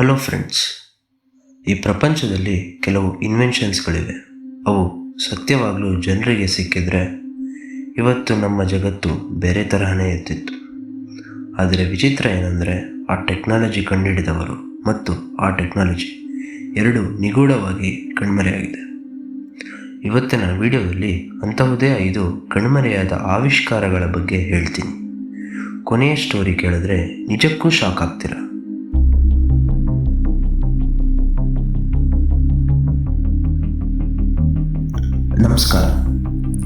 Hello friends, ಈ ಪ್ರಪಂಚದಲ್ಲಿ ಕೆಲವು ಇನ್ವೆನ್ಷನ್ಸ್ಗಳಿವೆ. ಅವು ಸತ್ಯವಾಗಲೂ ಜನರಿಗೆ ಸಿಕ್ಕಿದ್ರೆ ಇವತ್ತು ನಮ್ಮ ಜಗತ್ತು ಬೇರೆ ತರಹನೇ ಇರ್ತಿತ್ತು. ಆದರೆ ವಿಚಿತ್ರ ಏನಂದರೆ ಆ ಟೆಕ್ನಾಲಜಿ ಕಂಡುಹಿಡಿದವರು ಮತ್ತು ಆ ಟೆಕ್ನಾಲಜಿ ಎರಡು ನಿಗೂಢವಾಗಿ ಕಣ್ಮರೆಯಾಗಿದೆ. ಇವತ್ತಿನ ವಿಡಿಯೋದಲ್ಲಿ ಅಂತಹುದೇ 5 ಕಣ್ಮರೆಯಾದ ಆವಿಷ್ಕಾರಗಳ ಬಗ್ಗೆ ಹೇಳ್ತೀನಿ. ಕೊನೆಯ ಸ್ಟೋರಿ ಕೇಳಿದ್ರೆ ನಿಜಕ್ಕೂ ಶಾಕ್ ಆಗ್ತೀರ. ನಮಸ್ಕಾರ,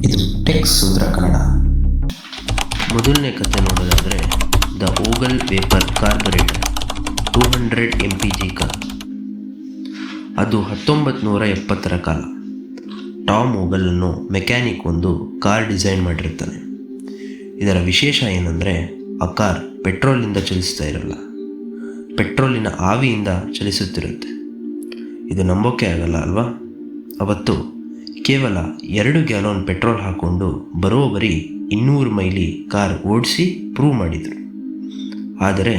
ಇದು ಟೆಕ್ ಸೂತ್ರ ಕನ್ನಡ. ಮೊದಲನೇ ಕತೆ ನೋಡೋದಾದರೆ the Ogle vapour carburettor 200 MPG car. ಅದು 1970ರ ಕಾಲ. ಟಾಮ್ ಓಗಲನ್ನು ಮೆಕ್ಯಾನಿಕ್ ಒಂದು ಕಾರ್ ಡಿಸೈನ್ ಮಾಡಿರ್ತಾನೆ. ಇದರ ವಿಶೇಷ ಏನಂದರೆ ಆ ಕಾರ್ ಪೆಟ್ರೋಲಿಂದ ಚಲಿಸ್ತಾ ಇರಲ್ಲ, ಪೆಟ್ರೋಲಿನ ಆವಿಯಿಂದ ಚಲಿಸುತ್ತಿರುತ್ತೆ. ಇದು ನಂಬೋಕೆ ಆಗಲ್ಲ ಅಲ್ವಾ? ಅವತ್ತು ಕೇವಲ 2 ಗ್ಯಾಲನ್ ಪೆಟ್ರೋಲ್ ಹಾಕ್ಕೊಂಡು ಬರೋಬ್ಬರಿ 200 ಮೈಲಿ ಕಾರ್ ಓಡಿಸಿ ಪ್ರೂವ್ ಮಾಡಿದರು. ಆದರೆ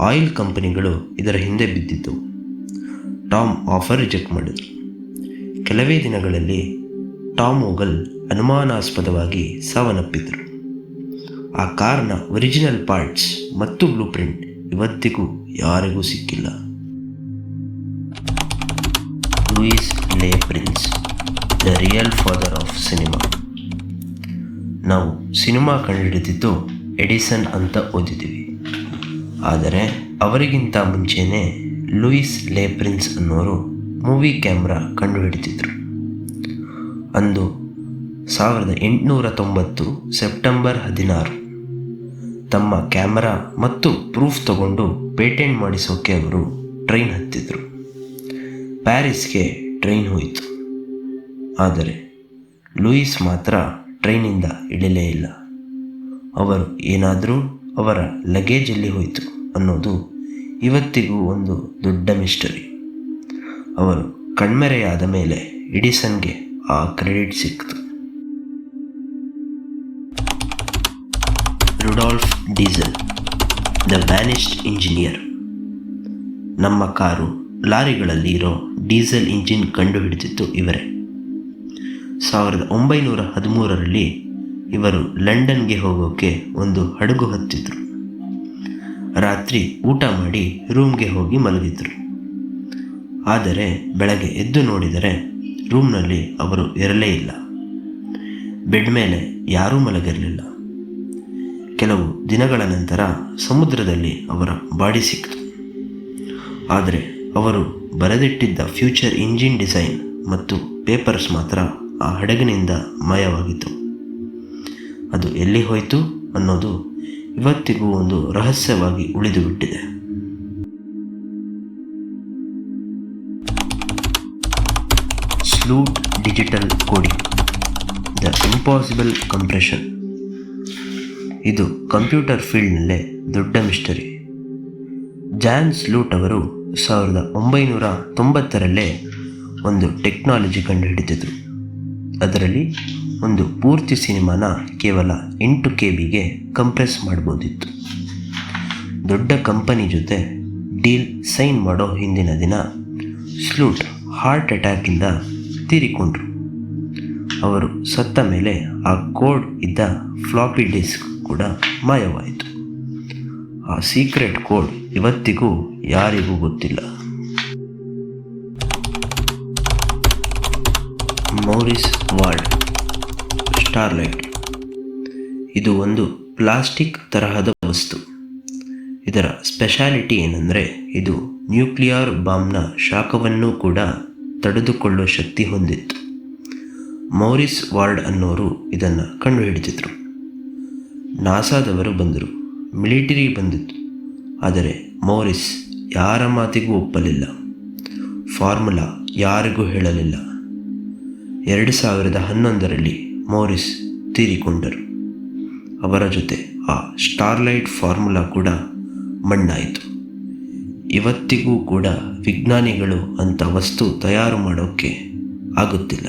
ಆಯಿಲ್ ಕಂಪನಿಗಳು ಇದರ ಹಿಂದೆ ಬಿದ್ದಿದ್ದವು. ಟಾಮ್ ಆಫರ್ ರಿಜೆಕ್ಟ್ ಮಾಡಿದರು. ಕೆಲವೇ ದಿನಗಳಲ್ಲಿ ಟಾಮ್ ಓಗಲ್ ಅನುಮಾನಾಸ್ಪದವಾಗಿ ಸಾವನ್ನಪ್ಪಿದರು. ಆ ಕಾರ್ನ ಒರಿಜಿನಲ್ ಪಾರ್ಟ್ಸ್ ಮತ್ತು ಬ್ಲೂ ಪ್ರಿಂಟ್ ಇವತ್ತಿಗೂ ಯಾರಿಗೂ ಸಿಕ್ಕಿಲ್ಲ. ಲೂಯಿಸ್ ಲೇ prince, the real father of cinema. ನಾವು ಸಿನಿಮಾ ಕಂಡುಹಿಡಿದಿದ್ದು ಎಡಿಸನ್ ಅಂತ ಓದಿದ್ದೀವಿ. ಆದರೆ ಅವರಿಗಿಂತ ಮುಂಚೆನೇ ಲೂಯಿಸ್ ಲೇ ಪ್ರಿನ್ಸ್ ಅನ್ನೋರು ಮೂವಿ ಕ್ಯಾಮ್ರಾ ಕಂಡುಹಿಡಿದಿದ್ರು. ಅಂದು 1890 ಸೆಪ್ಟೆಂಬರ್ 16 ತಮ್ಮ ಕ್ಯಾಮರಾ ಮತ್ತು ಪ್ರೂಫ್ ತಗೊಂಡು ಪೇಟೆಂಟ್ ಮಾಡಿಸೋಕೆ ಅವರು ಟ್ರೈನ್ ಹತ್ತಿದ್ರು. ಪ್ಯಾರಿಸ್ಗೆ ಟ್ರೈನ್ ಹೋಯಿತು. ಆದರೆ ಲೂಯಿಸ್ ಮಾತ್ರ ಟ್ರೈನಿಂದ ಇಳಿಲೇ ಇಲ್ಲ. ಅವರು ಏನಾದರೂ ಅವರ ಲಗೇಜಲ್ಲಿ ಹೋಯಿತು ಅನ್ನೋದು ಇವತ್ತಿಗೂ ಒಂದು ದೊಡ್ಡ ಮಿಸ್ಟರಿ. ಅವರು ಕಣ್ಮರೆಯಾದ ಮೇಲೆ ಎಡಿಸನ್ಗೆ ಆ ಕ್ರೆಡಿಟ್ ಸಿಕ್ತು. Rudolf diesel, the vanished engineer. ನಮ್ಮ ಕಾರು ಲಾರಿಗಳಲ್ಲಿ ಇರೋ ಡೀಸೆಲ್ ಇಂಜಿನ್ ಕಂಡುಹಿಡಿದಿದ್ದು ಇವರೇ. 1913ರಲ್ಲಿ ಇವರು ಲಂಡನ್ಗೆ ಹೋಗೋಕ್ಕೆ ಒಂದು ಹಡಗು ಹತ್ತಿದ್ರು. ರಾತ್ರಿ ಊಟ ಮಾಡಿ ರೂಮ್ಗೆ ಹೋಗಿ ಮಲಗಿದ್ರು. ಆದರೆ ಬೆಳಗ್ಗೆ ಎದ್ದು ನೋಡಿದರೆ ರೂಮ್ನಲ್ಲಿ ಅವರು ಇರಲೇ ಇಲ್ಲ. ಬೆಡ್ ಮೇಲೆ ಯಾರೂ ಮಲಗಿರಲಿಲ್ಲ. ಕೆಲವು ದಿನಗಳ ನಂತರ ಸಮುದ್ರದಲ್ಲಿ ಅವರ ಬಾಡಿ ಸಿಕ್ತು. ಆದರೆ ಅವರು ಬರೆದಿಟ್ಟಿದ್ದ ಫ್ಯೂಚರ್ ಇಂಜಿನ್ ಡಿಸೈನ್ ಮತ್ತು ಪೇಪರ್ಸ್ ಮಾತ್ರ ಆ ಹಡಗಿನಿಂದ ಮಾಯವಾಗಿತ್ತು. ಅದು ಎಲ್ಲಿ ಹೋಯಿತು ಅನ್ನೋದು ಇವತ್ತಿಗೂ ಒಂದು ರಹಸ್ಯವಾಗಿ ಉಳಿದು ಬಿಟ್ಟಿದೆ. Sloot digital coding, the impossible compression. ಇದು ಕಂಪ್ಯೂಟರ್ ಫೀಲ್ಡ್ನಲ್ಲೇ ದೊಡ್ಡ ಮಿಸ್ಟರಿ. ಜಾನ್ ಸ್ಲೂಟ್ ಅವರು 1990ರಲ್ಲೇ ಒಂದು ಟೆಕ್ನಾಲಜಿ ಕಂಡುಹಿಡಿದಿದ್ರು. ಅದರಲ್ಲಿ ಒಂದು ಪೂರ್ತಿ ಸಿನಿಮಾನ ಕೇವಲ 8 KBಗೆ ಕಂಪ್ರೆಸ್ ಮಾಡ್ಬೋದಿತ್ತು. ದೊಡ್ಡ ಕಂಪನಿ ಜೊತೆ ಡೀಲ್ ಸೈನ್ ಮಾಡೋ ಹಿಂದಿನ ದಿನ ಸ್ಲೂಟ್ ಹಾರ್ಟ್ ಅಟ್ಯಾಕಿಂದ ತೀರಿಕೊಂಡ್ರು. ಅವರು ಸತ್ತ ಮೇಲೆ ಆ ಕೋಡ್ ಇದ್ದ ಫ್ಲಾಪಿ ಡಿಸ್ಕ್ ಕೂಡ ಮಾಯವಾಯಿತು. ಆ ಸೀಕ್ರೆಟ್ ಕೋಡ್ ಇವತ್ತಿಗೂ ಯಾರಿಗೂ ಗೊತ್ತಿಲ್ಲ. ಮೌರಿಸ್ ವಾರ್ಡ್, ಸ್ಟಾರ್ಲೈಟ್. ಇದು ಒಂದು ಪ್ಲಾಸ್ಟಿಕ್ ತರಹದ ವಸ್ತು. ಇದರ ಸ್ಪೆಷಾಲಿಟಿ ಏನಂದರೆ ಇದು ನ್ಯೂಕ್ಲಿಯರ್ ಬಾಂಬ್ನ ಶಾಖವನ್ನು ಕೂಡ ತಡೆದುಕೊಳ್ಳೋ ಶಕ್ತಿ ಹೊಂದಿತ್ತು. ಮೌರಿಸ್ ವಾರ್ಡ್ ಅನ್ನೋರು ಇದನ್ನು ಕಂಡುಹಿಡಿದಿದ್ರು. ನಾಸಾದವರು ಬಂದರು, ಮಿಲಿಟರಿ ಬಂದಿತ್ತು. ಆದರೆ ಮೌರಿಸ್ ಯಾರ ಮಾತಿಗೂ ಒಪ್ಪಲಿಲ್ಲ. ಫಾರ್ಮುಲಾ ಯಾರಿಗೂ ಹೇಳಲಿಲ್ಲ. 2011ರಲ್ಲಿ ಮೌರಿಸ್ ತೀರಿಕೊಂಡರು. ಅವರ ಜೊತೆ ಆ ಸ್ಟಾರ್ಲೈಟ್ ಫಾರ್ಮುಲಾ ಕೂಡ ಮಣ್ಣಾಯಿತು. ಇವತ್ತಿಗೂ ಕೂಡ ವಿಜ್ಞಾನಿಗಳು ಅಂಥ ವಸ್ತು ತಯಾರು ಮಾಡೋಕ್ಕೆ ಆಗುತ್ತಿಲ್ಲ.